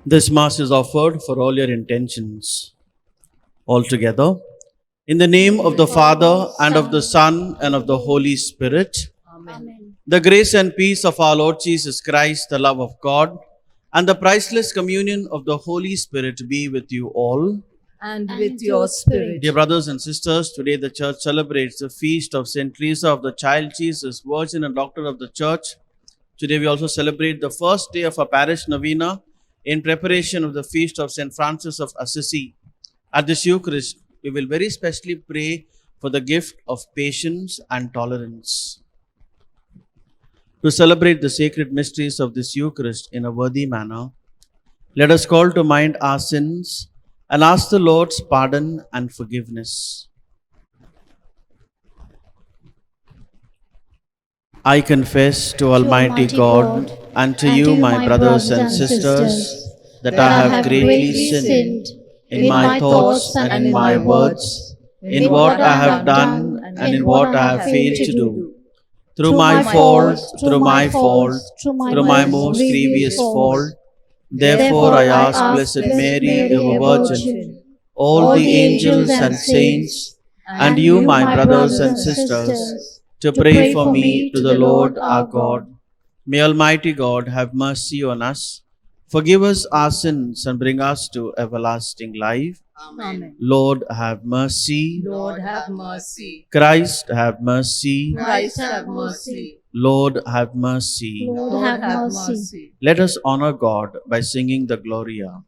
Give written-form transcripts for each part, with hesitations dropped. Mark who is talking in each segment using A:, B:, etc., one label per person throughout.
A: This Mass is offered for all your intentions. All together. In the name of the Father, and of the Son, and of the Holy Spirit,
B: Amen.
A: the grace and peace of our Lord Jesus Christ, the love of God, and the priceless communion of the Holy Spirit be with you all.
B: And with your spirit.
A: Dear brothers and sisters, today the Church celebrates the feast of St. Teresa of the Child Jesus, Virgin and Doctor of the Church. Today we also celebrate the first day of our parish novena in preparation of the feast of St. Francis of Assisi. At this Eucharist, we will very specially pray for the gift of patience and tolerance. To celebrate the sacred mysteries of this Eucharist in a worthy manner, let us call to mind our sins and ask the Lord's pardon and forgiveness. I confess to Almighty God and to you, my brothers and sisters, that I have greatly sinned in my thoughts and in my words, in what I have done and in what I have failed to do. Through my fault, through my most grievous fault. Therefore I ask Blessed Mary, ever Virgin, all the angels and saints, and you, my brothers and sisters, to pray for me to the Lord our God. May Almighty God have mercy on us, forgive us our sins, and bring us to everlasting life.
B: Amen.
A: Lord, have mercy.
B: Lord, have mercy.
A: Christ, have mercy.
B: Christ, have mercy.
A: Lord, have mercy.
B: Lord, have mercy.
A: Let us honor God by singing the Gloria.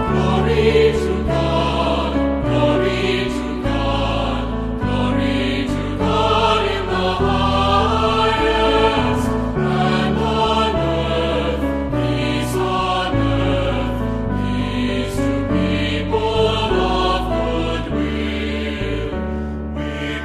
C: Glory to God, glory to God, glory to God in the highest, and on earth, peace to people of good will. We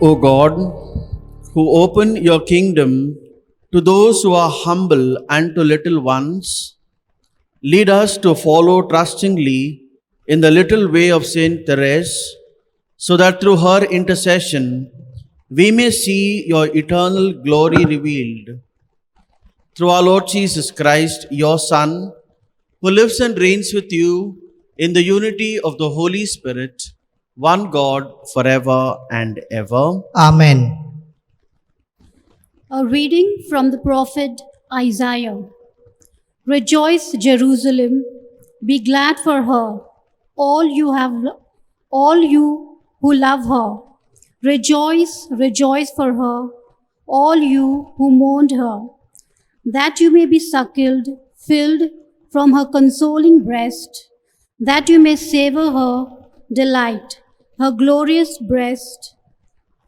A: O God, who open your kingdom to those who are humble and to little ones, lead us to follow trustingly in the little way of Saint Therese, so that through her intercession we may see your eternal glory revealed. Through our Lord Jesus Christ, your Son, who lives and reigns with you in the unity of the Holy Spirit, one God, forever and ever.
D: Amen.
E: A reading from the prophet Isaiah. Rejoice, Jerusalem, be glad for her, all you who love her. Rejoice, rejoice for her, all you who mourned her, that you may be suckled, filled from her consoling breast, that you may savor her delight, her glorious breast.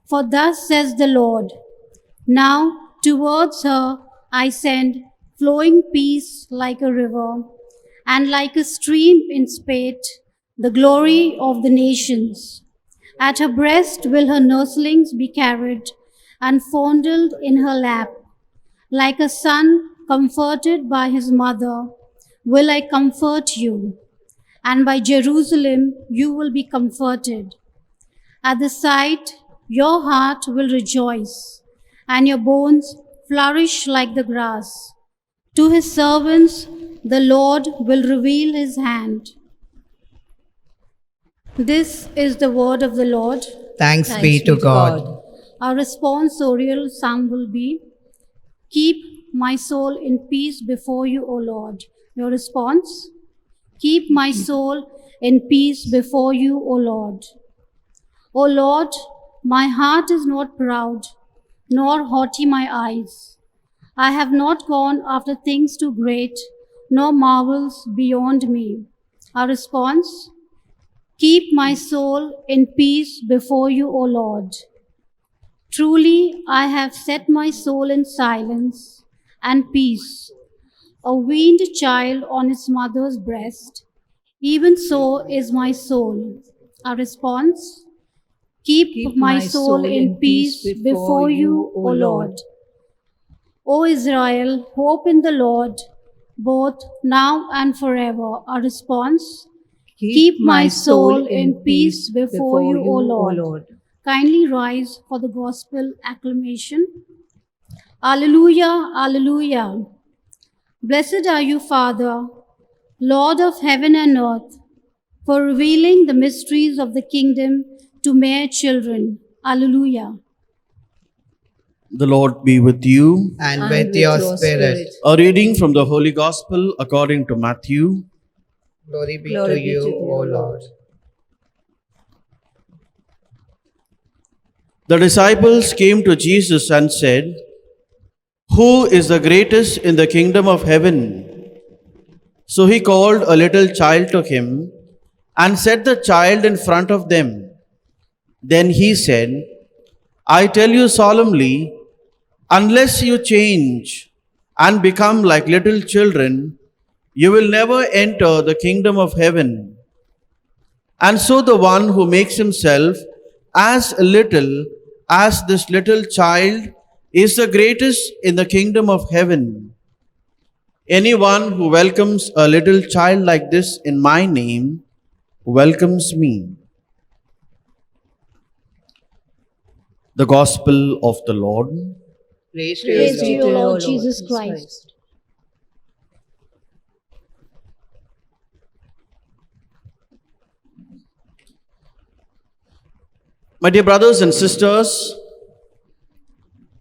E: For thus says the Lord, now towards her I send flowing peace like a river, and like a stream in spate, the glory of the nations. At her breast will her nurslings be carried, and fondled in her lap. Like a son comforted by his mother, will I comfort you, and by Jerusalem you will be comforted. At the sight, your heart will rejoice, and your bones flourish like the grass. To his servants, the Lord will reveal his hand. This is the word of the Lord.
D: Thanks be to God.
E: Our responsorial psalm will be, keep my soul in peace before you, O Lord. Your response? Keep my soul in peace before you, O Lord. O Lord, my heart is not proud, nor haughty my eyes. I have not gone after things too great, nor marvels beyond me. Our response? Keep my soul in peace before you, O Lord. Truly, I have set my soul in silence and peace, a weaned child on its mother's breast. Even so is my soul. Our response? Keep my soul in peace before you, O Lord. O Israel, hope in the Lord, both now and forever. Our response? Keep my soul in peace before you, O Lord. Kindly rise for the gospel acclamation. Alleluia, alleluia. Blessed are you, Father, Lord of heaven and earth, for revealing the mysteries of the kingdom to mere children. Alleluia.
A: The Lord be with you.
D: And with your spirit.
A: A reading from the Holy Gospel according to Matthew.
D: Glory be to you, O Lord.
A: The disciples came to Jesus and said, who is the greatest in the kingdom of heaven? So he called a little child to him and set the child in front of them. Then he said, I tell you solemnly, unless you change and become like little children, you will never enter the kingdom of heaven. And so the one who makes himself as little as this little child is the greatest in the kingdom of heaven. Anyone who welcomes a little child like this in my name welcomes me. The Gospel of the Lord.
D: Praise
E: Praise to
D: to
E: you,
D: you,
E: Lord Jesus Christ.
A: My dear brothers and sisters,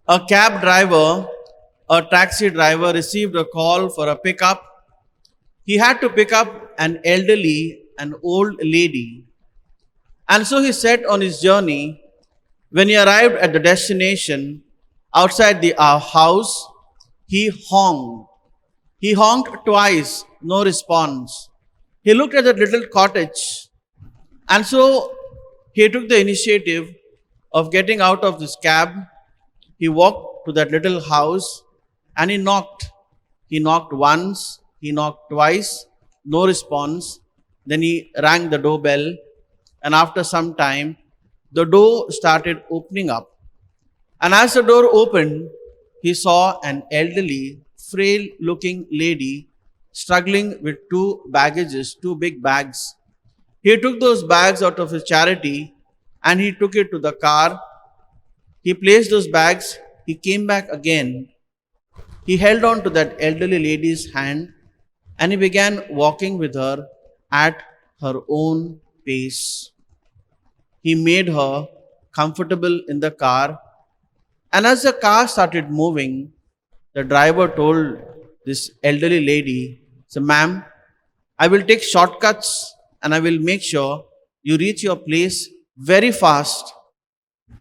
A: a cab driver, a taxi driver received a call for a pickup. He had to pick up an old lady. And so he set on his journey. When he arrived at the destination, outside the house, he honked. He honked twice, no response. He looked at that little cottage, and so he took the initiative of getting out of this cab. He walked to that little house and he knocked. He knocked once, he knocked twice, no response. Then he rang the doorbell, and after some time, the door started opening up. And as the door opened, he saw an elderly, frail looking lady struggling with two big bags. He took those bags out of his charity and he took it to the car. He placed those bags. He came back again. He held on to that elderly lady's hand and he began walking with her at her own pace. He made her comfortable in the car. And as the car started moving, the driver told this elderly lady, so, ma'am, I will take shortcuts and I will make sure you reach your place very fast.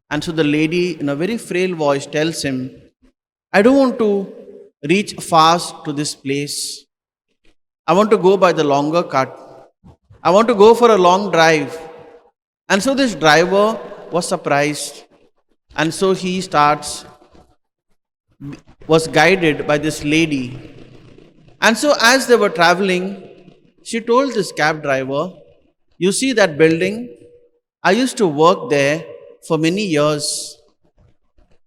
A: And so the lady, in a very frail voice, tells him, I don't want to reach fast to this place. I want to go by the longer cut. I want to go for a long drive. And so this driver was surprised. And so he was guided by this lady. And so as they were traveling, she told this cab driver, you see that building? I used to work there for many years.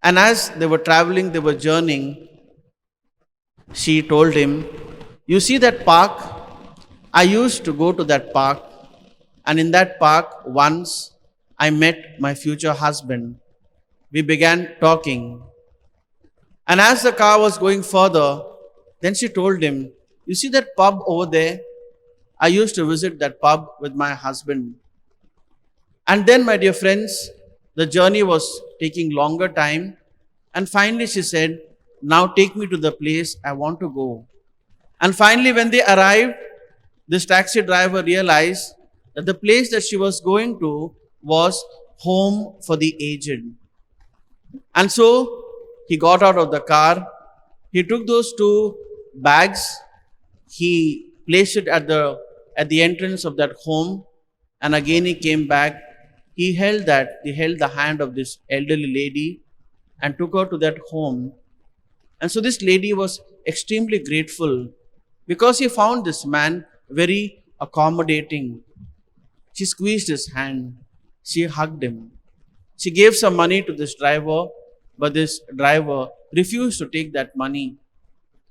A: And as they were traveling, they were journeying, she told him, you see that park? I used to go to that park. And in that park, once I met my future husband. We began talking. And as the car was going further, then she told him, you see that pub over there? I used to visit that pub with my husband. And then, my dear friends, the journey was taking longer time. And finally she said, now take me to the place I want to go. And finally when they arrived, this taxi driver realized that the place that she was going to was home for the aged. And so he got out of the car, he took those two bags, he placed it at the entrance of that home, and again he came back. He held the hand of this elderly lady and took her to that home. And so this lady was extremely grateful because he found this man very accommodating. She squeezed his hand, she hugged him. She gave some money to this driver, but this driver refused to take that money.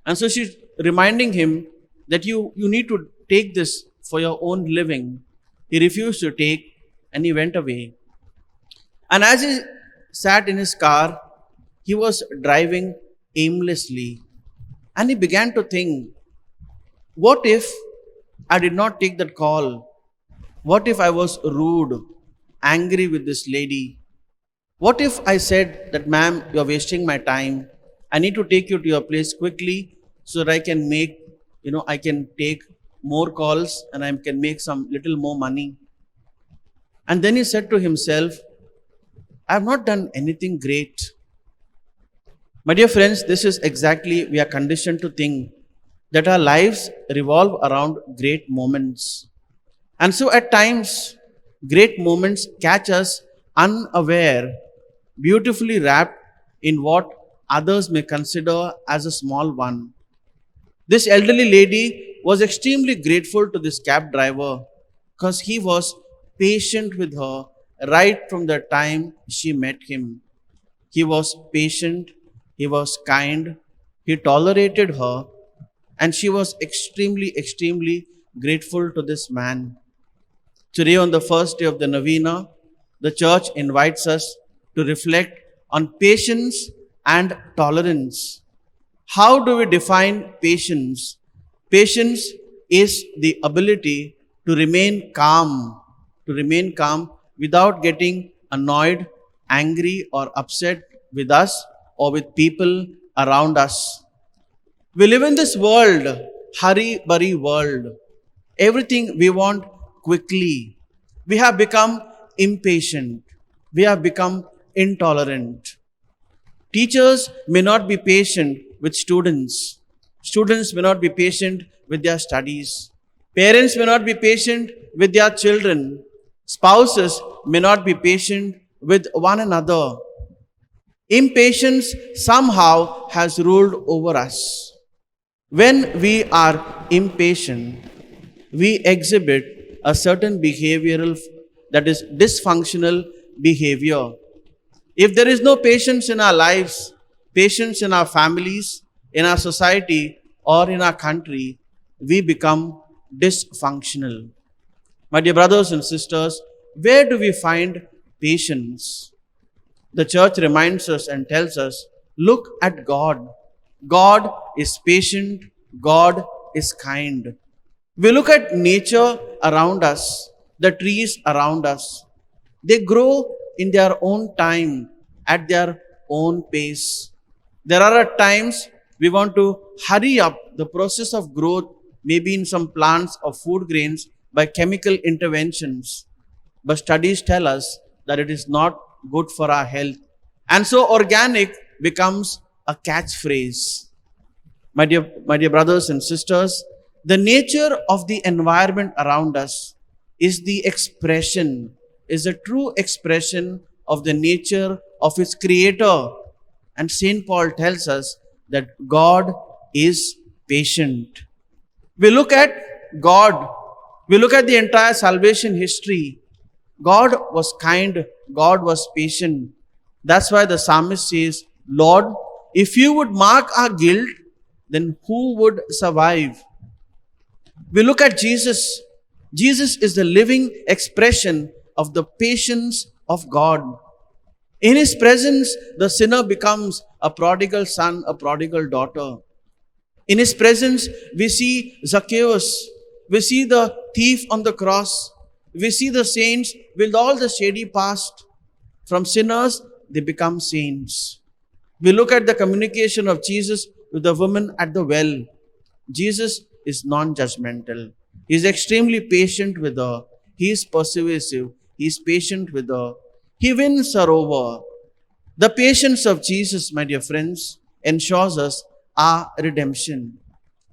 A: And so she's reminding him that you need to take this for your own living. He refused to take and he went away. And as he sat in his car, he was driving aimlessly. And he began to think, what if I did not take that call? What if I was rude, angry with this lady? What if I said that, ma'am, you're wasting my time. I need to take you to your place quickly so that I can take more calls and I can make some little more money. And then he said to himself, I have not done anything great. My dear friends, this is exactly we are conditioned to think that our lives revolve around great moments. And so at times, great moments catch us unaware, beautifully wrapped in what others may consider as a small one. This elderly lady was extremely grateful to this cab driver because he was patient with her right from the time she met him. He was patient, he was kind, he tolerated her, and she was extremely, extremely grateful to this man. Today, on the first day of the Novena, the church invites us to reflect on patience and tolerance. How do we define patience? Patience is the ability to remain calm without getting annoyed, angry, or upset with us or with people around us. We live in this world, hurry-burry world. Everything we want quickly. We have become impatient. We have become intolerant. Teachers may not be patient with students. Students may not be patient with their studies. Parents may not be patient with their children. Spouses may not be patient with one another. Impatience somehow has ruled over us. When we are impatient, we exhibit a certain behavioral that is dysfunctional behavior. If there is no patience in our lives, patience in our families, in our society, or in our country, we become dysfunctional. My dear brothers and sisters, where do we find patience? The church reminds us and tells us, look at God. God is patient. God is kind. We look at nature around us, the trees around us. They grow in their own time, at their own pace. There are at times we want to hurry up the process of growth, maybe in some plants or food grains, by chemical interventions. But studies tell us that it is not good for our health. And so organic becomes a catchphrase. My dear brothers and sisters, the nature of the environment around us is the expression, is a true expression of the nature of its creator. And St. Paul tells us that God is patient. We look at God, we look at the entire salvation history. God was kind, God was patient. That's why the psalmist says, Lord, if you would mark our guilt, then who would survive? We look at Jesus. Jesus is the living expression of the patience of God. In his presence, the sinner becomes a prodigal son, a prodigal daughter. In his presence, we see Zacchaeus. We see the thief on the cross. We see the saints with all the shady past. From sinners, they become saints. We look at the communication of Jesus with the woman at the well. Jesus is non-judgmental. He is extremely patient with her. He is persuasive. He is patient with her. He wins her over. The patience of Jesus, my dear friends, ensures us our redemption.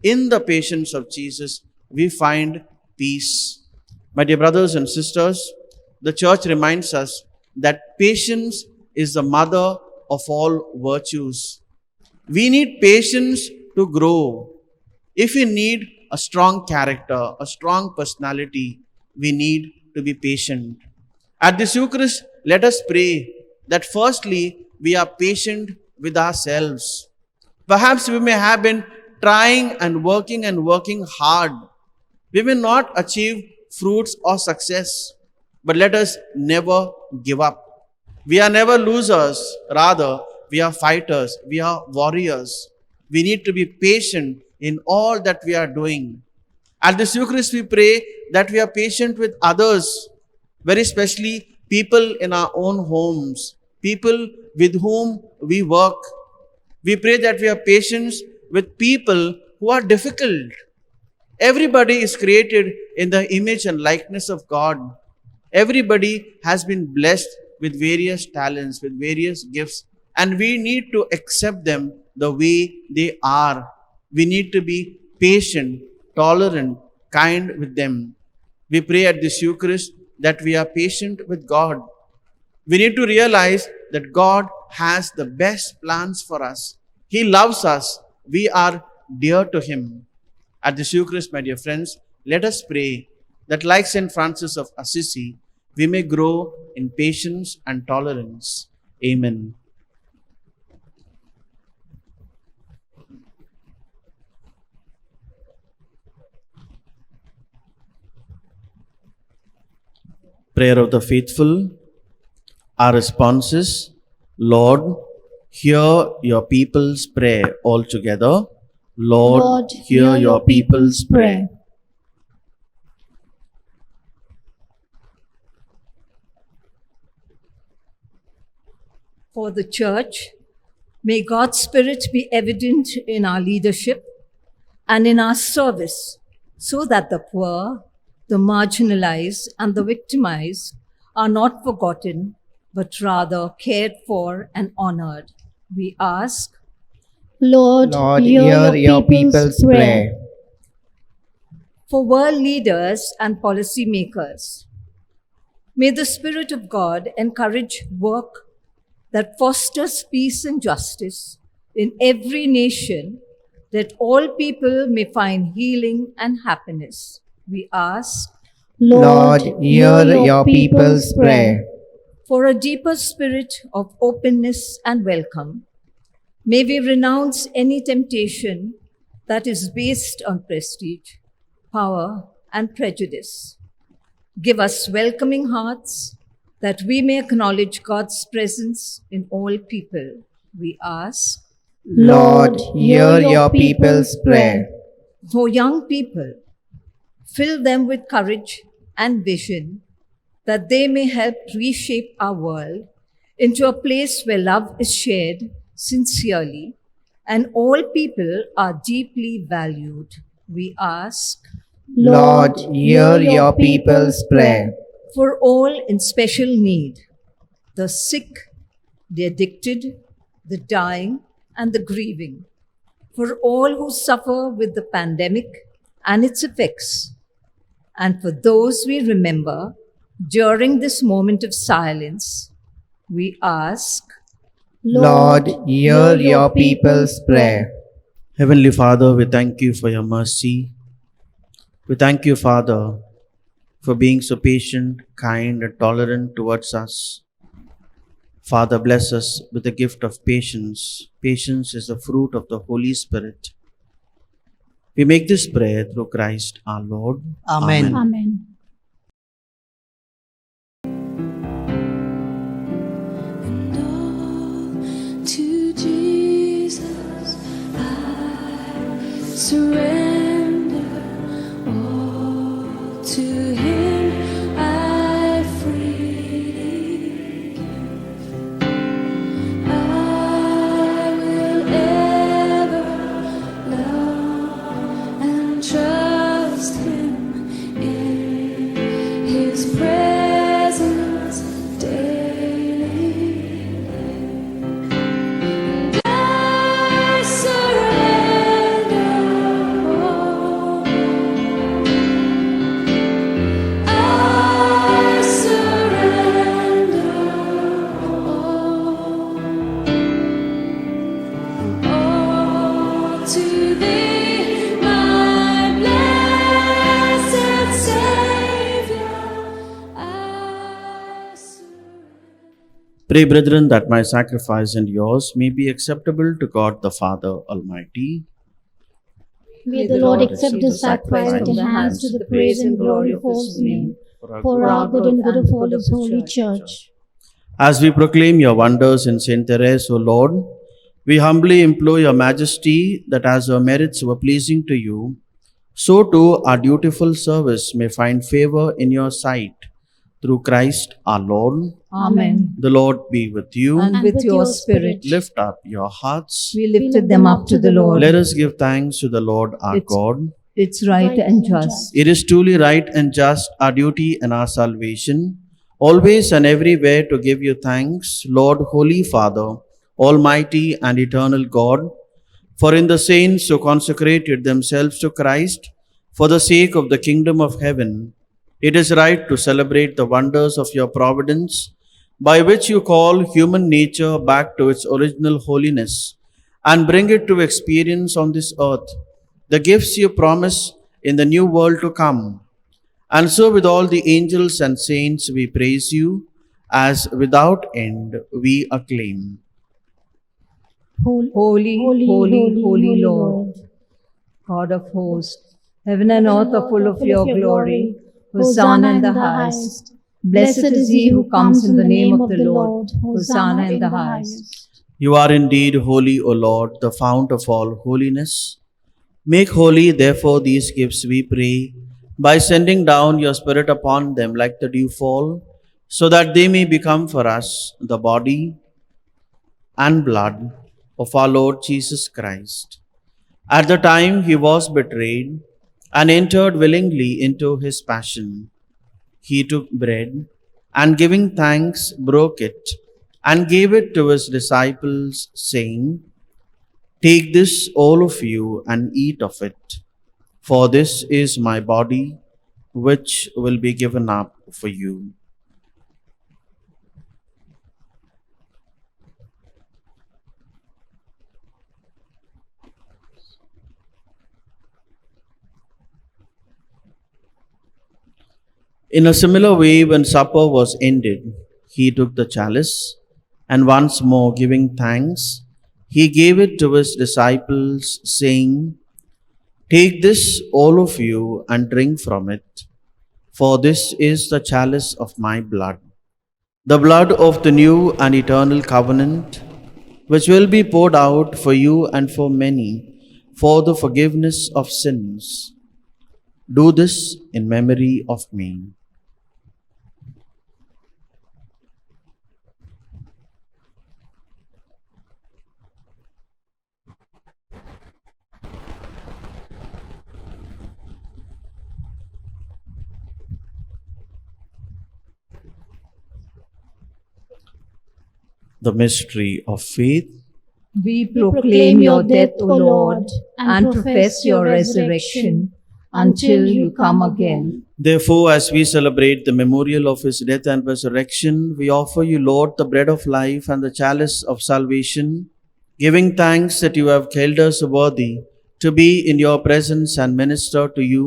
A: In the patience of Jesus, we find peace. My dear brothers and sisters, the church reminds us that patience is the mother of all virtues. We need patience to grow. If we need a strong character, a strong personality, we need to be patient. At this Eucharist, let us pray that firstly, we are patient with ourselves. Perhaps we may have been trying and working hard. We may not achieve fruits or success, but let us never give up. We are never losers, rather, we are fighters, we are warriors. We need to be patient in all that we are doing. At this Eucharist, we pray that we are patient with others, very especially people in our own homes, people with whom we work. We pray that we are patient with people who are difficult. Everybody is created in the image and likeness of God. Everybody has been blessed with various talents, with various gifts, and we need to accept them the way they are. We need to be patient, tolerant, kind with them. We pray at this Eucharist that we are patient with God. We need to realize that God has the best plans for us. He loves us. We are dear to Him. At this Eucharist, my dear friends, let us pray that like St. Francis of Assisi, we may grow in patience and tolerance. Amen. Prayer of the faithful. Our response is, Lord, hear your people's prayer all together. Lord, hear your people's prayer.
B: For the Church, may God's Spirit be evident in our leadership and in our service, so that the poor, the marginalized, and the victimized are not forgotten, but rather cared for and honored. We ask,
E: Lord, hear your people's prayer.
B: for world leaders and policymakers. May the Spirit of God encourage work that fosters peace and justice in every nation, that all people may find healing and happiness. We ask,
D: Lord, hear your people's prayer.
B: For a deeper spirit of openness and welcome, may we renounce any temptation that is based on prestige, power, and prejudice. Give us welcoming hearts that we may acknowledge God's presence in all people. We ask.
D: Lord, hear your people's prayer.
B: For young people, fill them with courage and vision that they may help reshape our world into a place where love is shared sincerely and all people are deeply valued. We ask.
D: Lord, hear your people's prayer.
B: For all in special need, the sick, the addicted, the dying, and the grieving. For all who suffer with the pandemic and its effects. And for those we remember during this moment of silence, we ask.
D: Lord, hear your people's prayer.
A: Heavenly Father, we thank you for your mercy. We thank you, Father, for being so patient, kind, and tolerant towards us. Father, bless us with the gift of patience. Patience is the fruit of the Holy Spirit. We make this prayer through Christ our Lord.
D: Amen.
E: Amen.
C: To Jesus I surrender, all to Him I freely give. I will ever love and trust Him in His presence daily. I surrender all. I surrender all to Thee, my blessed Savior. I surrender.
A: Pray, brethren, that my sacrifice and yours may be acceptable to God the Father Almighty.
E: May the Lord accept this sacrifice at the hands to the praise and glory of His name, for our good and good of all His holy church.
A: As we proclaim your wonders in Saint Therese, O Lord, we humbly implore your majesty that as our merits were pleasing to you, so too our dutiful service may find favor in your sight. Through Christ our Lord.
B: Amen.
A: The Lord be with you.
B: And with your spirit,
A: Lift up your hearts.
B: we lifted them up to the Lord.
A: Let us give thanks to the Lord our
B: It's-
A: God.
B: It's right and just.
A: It is truly right and just, our duty and our salvation, always and everywhere to give you thanks, Lord, Holy Father, Almighty and eternal God, for in the saints who consecrated themselves to Christ for the sake of the kingdom of heaven, it is right to celebrate the wonders of your providence, by which you call human nature back to its original holiness and bring it to experience on this earth the gifts you promise in the new world to come. And so, with all the angels and saints, we praise you, as without end we acclaim.
B: Holy, holy, holy Lord, God of hosts, heaven and earth are full of your glory. Hosanna in the highest. Blessed is he who comes in the name of the Lord. Hosanna in the highest.
A: You are indeed holy, O Lord, the fount of all holiness. Make holy, therefore, these gifts, we pray, by sending down your Spirit upon them like the dewfall, so that they may become for us the body and blood of our Lord Jesus Christ. At the time he was betrayed and entered willingly into his passion, he took bread and giving thanks broke it and gave it to his disciples, saying, "Take this, all of you, and eat of it, for this is my body, which will be given up for you." In a similar way, when supper was ended, he took the chalice, and once more giving thanks, he gave it to his disciples, saying, "Take this, all of you, and drink from it, for this is the chalice of my blood, the blood of the new and eternal covenant, which will be poured out for you and for many for the forgiveness of sins. Do this in memory of me." The mystery of faith.
B: We proclaim your death, O Lord, and profess your resurrection until you come again.
A: Therefore, as we celebrate the memorial of his death and resurrection, we offer you, Lord, the bread of life and the chalice of salvation, giving thanks that you have held us worthy to be in your presence and minister to you.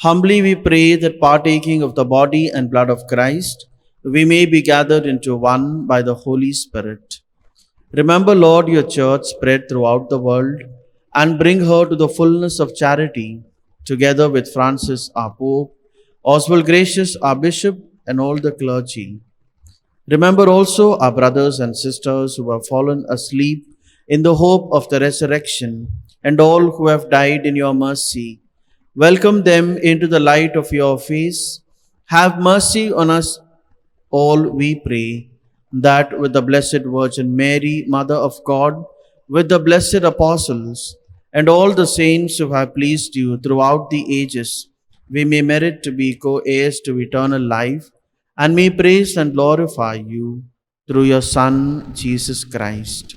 A: Humbly we pray that, partaking of the body and blood of Christ, we may be gathered into one by the Holy Spirit. Remember, Lord, your church spread throughout the world, and bring her to the fullness of charity, together with Francis our Pope, Oswald Gracious our Bishop, and all the clergy. Remember also our brothers and sisters who have fallen asleep in the hope of the resurrection, and all who have died in your mercy. Welcome them into the light of your face. Have mercy on us all, we pray, that with the Blessed Virgin Mary, Mother of God, with the blessed apostles, and all the saints who have pleased you throughout the ages, we may merit to be co-heirs to eternal life, and may praise and glorify you through your Son, Jesus Christ.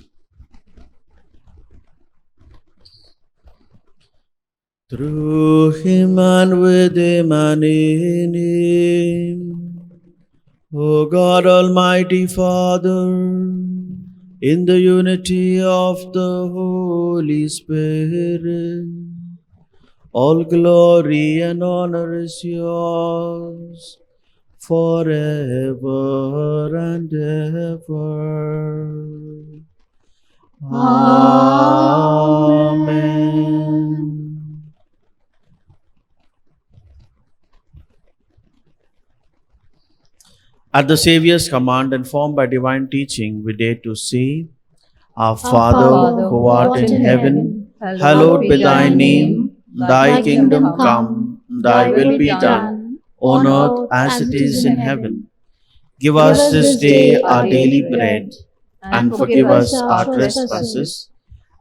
A: Through him and with him and in him, O God, Almighty Father, in the unity of the Holy Spirit, all glory and honor is yours forever and ever. Amen. At the Saviour's command and formed by divine teaching, we dare to say, Our Father, who art in heaven, hallowed be thy name. Thy kingdom come, thy will be done, on earth as it is in heaven. Give us this day our daily bread, and forgive us our trespasses,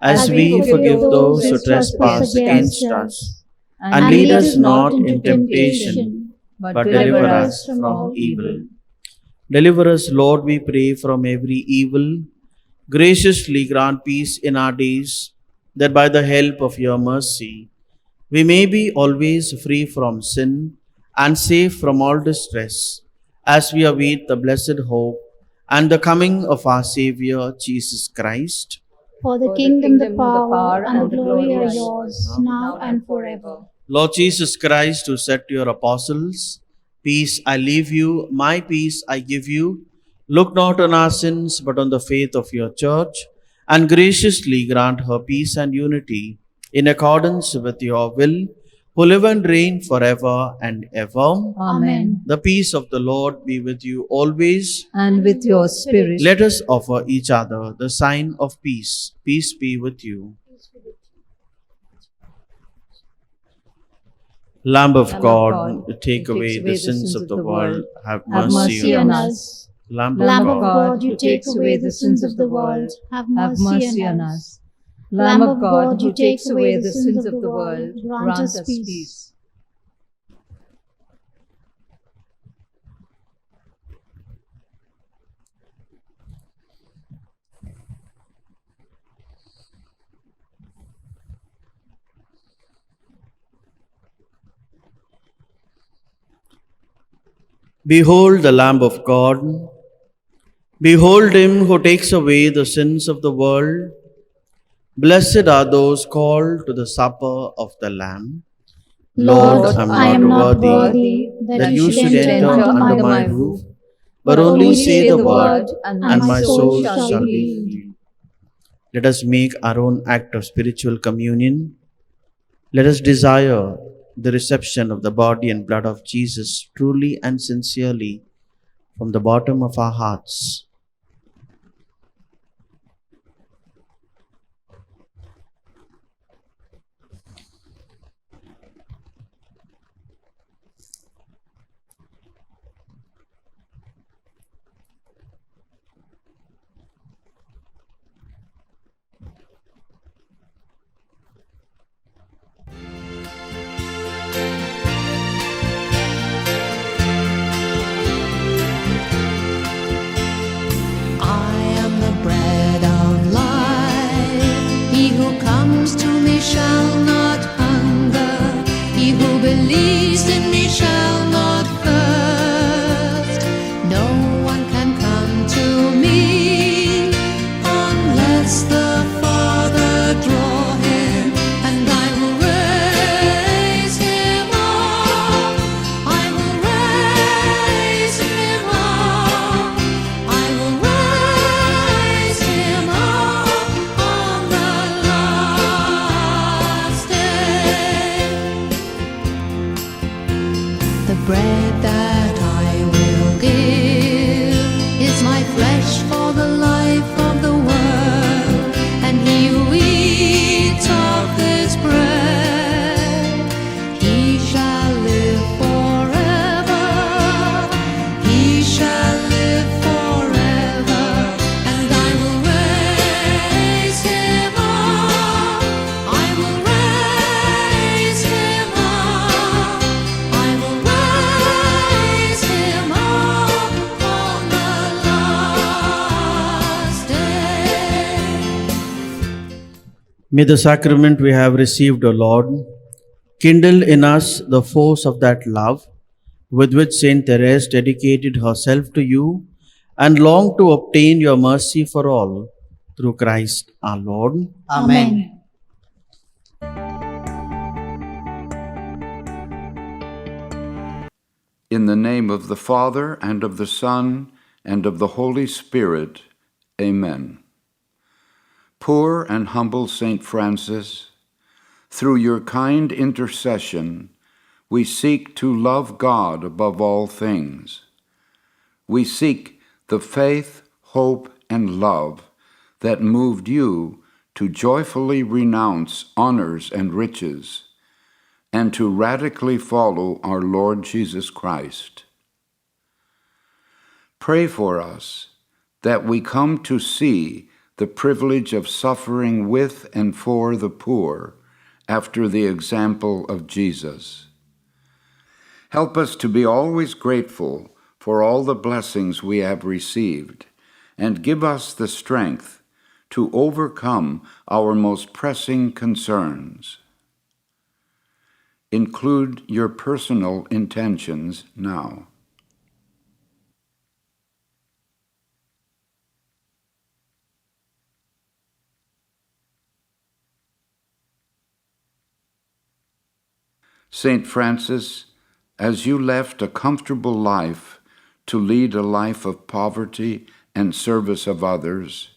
A: as we forgive those who trespass against us. And lead us not into temptation, but deliver us from evil. Deliver us, Lord, we pray, from every evil. Graciously grant peace in our days, that by the help of your mercy, we may be always free from sin and safe from all distress, as we await the blessed hope and the coming of our Saviour, Jesus Christ.
E: For the kingdom, the power, and the glory are yours, now and forever.
A: Lord Jesus Christ, who said to your apostles, Peace I leave you, my peace I give you, look not on our sins, but on the faith of your church, and graciously grant her peace and unity, in accordance with your will, who live and reign forever and ever.
B: Amen.
A: The peace of the Lord be with you always.
B: And with your spirit.
A: Let us offer each other the sign of peace. Peace be with you. Lamb of God, take away the sins of the world, have mercy on us. Lamb
E: Lamb of God, you take away the sins of the world, have mercy on us.
B: Lamb of God, who takes away the sins of the world, grant us peace.
A: Behold the Lamb of God. Behold him who takes away the sins of the world. Blessed are those called to the supper of the Lamb. Lord, I am not worthy that you should enter under my roof, but only say the word,
B: and
A: and my soul
B: shall
A: shall
B: be
A: be
B: healed.
A: healed. Let us make our own act of spiritual communion. Let us desire the reception of the body and blood of Jesus truly and sincerely from the bottom of our hearts.
F: I am the bread of life. He who comes to me shall not hunger. He who believes in me shall not thirst. No one can come to me unless the Father draw him, and I will raise him up. I will raise him up. I will raise him up on the last day. The bread that I will give is my flesh for the life of the world, and he who eats of this bread, he shall live forever. He shall live forever, and I will raise him up. I will raise him up. I will raise him up on the last day.
A: May the sacrament we have received, O Lord, kindle in us the force of that love with which Saint Therese dedicated herself to you and longed to obtain your mercy for all, through Christ our Lord.
D: Amen.
G: In the name of the Father, and of the Son, and of the Holy Spirit. Amen. Poor and humble Saint Francis, through your kind intercession, we seek to love God above all things. We seek the faith, hope, and love that moved you to joyfully renounce honors and riches, and to radically follow our Lord Jesus Christ. Pray for us that we come to see the privilege of suffering with and for the poor after the example of Jesus. Help us to be always grateful for all the blessings we have received, and give us the strength to overcome our most pressing concerns. Include your personal intentions now. Saint Francis, as you left a comfortable life to lead a life of poverty and service of others,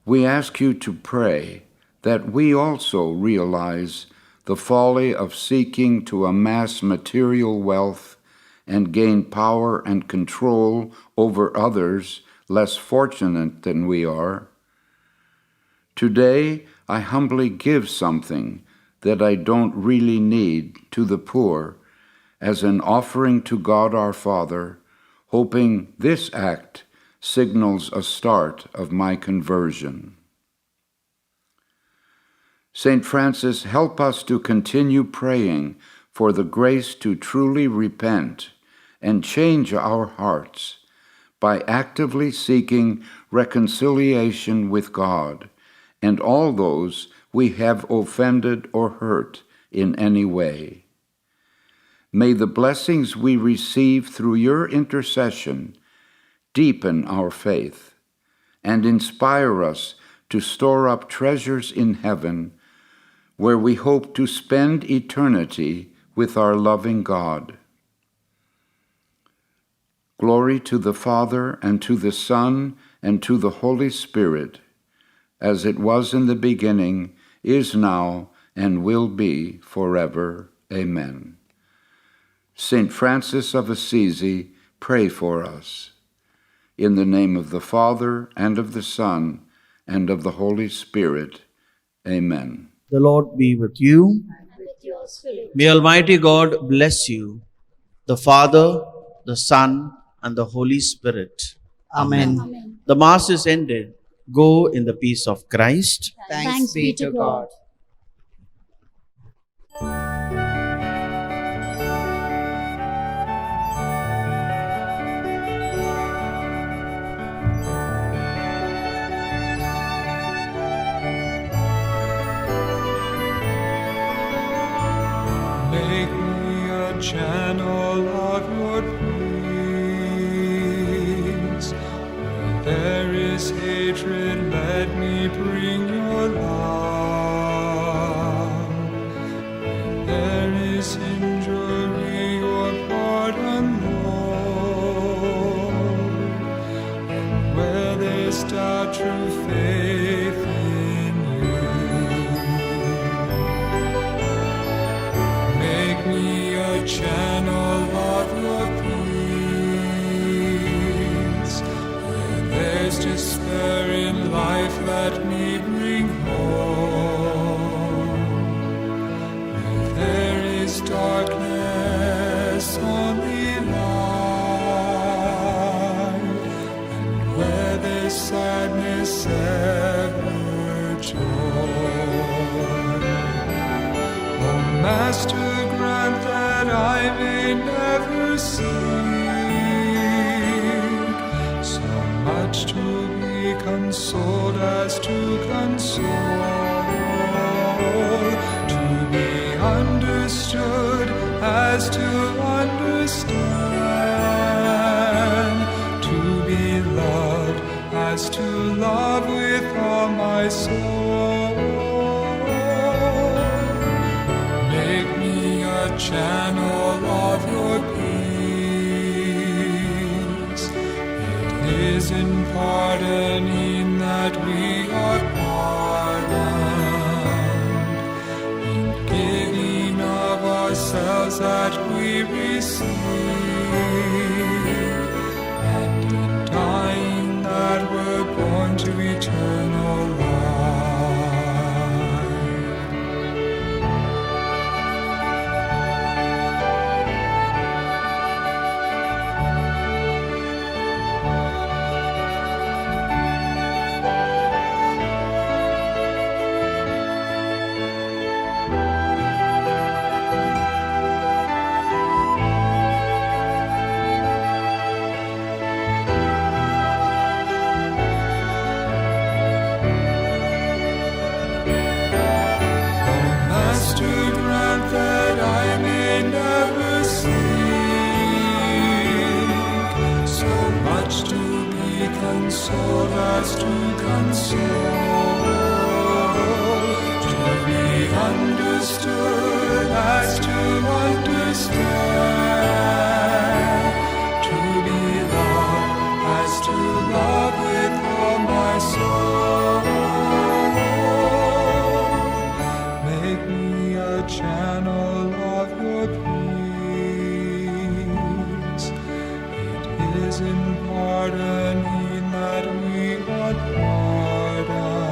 G: we ask you to pray that we also realize the folly of seeking to amass material wealth and gain power and control over others less fortunate than we are. Today, I humbly give something that I don't really need to the poor as an offering to God our Father, hoping this act signals a start of my conversion. Saint Francis, help us to continue praying for the grace to truly repent and change our hearts by actively seeking reconciliation with God and all those we have offended or hurt in any way. May the blessings we receive through your intercession deepen our faith and inspire us to store up treasures in heaven, where we hope to spend eternity with our loving God. Glory to the Father, and to the Son, and to the Holy Spirit, as it was in the beginning, is now, and will be forever. Amen. Saint Francis of Assisi, pray for us. In the name of the Father, and of the Son, and of the Holy Spirit. Amen.
A: The Lord be with you. May Almighty God bless you, the Father, the Son, and the Holy Spirit.
D: Amen.
A: The Mass is ended. Go in the peace of Christ.
D: Thanks be to God.
C: Make me a channel of your peace. Where there is hatred, let me bring your love. Where there is injury, your pardon, Lord. And where there's doubt, true faith in you. Make me a channel of your peace. Where there's despair in life, let me bring hope. Where there is darkness, only light. And where there's sadness, ever joy. Oh, Master, grant that I may never seek so much to be consoled as to console, to be understood as to understand, to be loved as to love with all my soul. Make me a channel of your peace. It is in pardoning that we are pardoned, in giving of ourselves that we receive, and in dying that we're born to eternal life. Master, grant that I may never seek so much to be consoled as to console, to be understood as to understand, to be loved as to love with all my soul. Make me a channel of your peace. It is in pardoning that we are pardoned,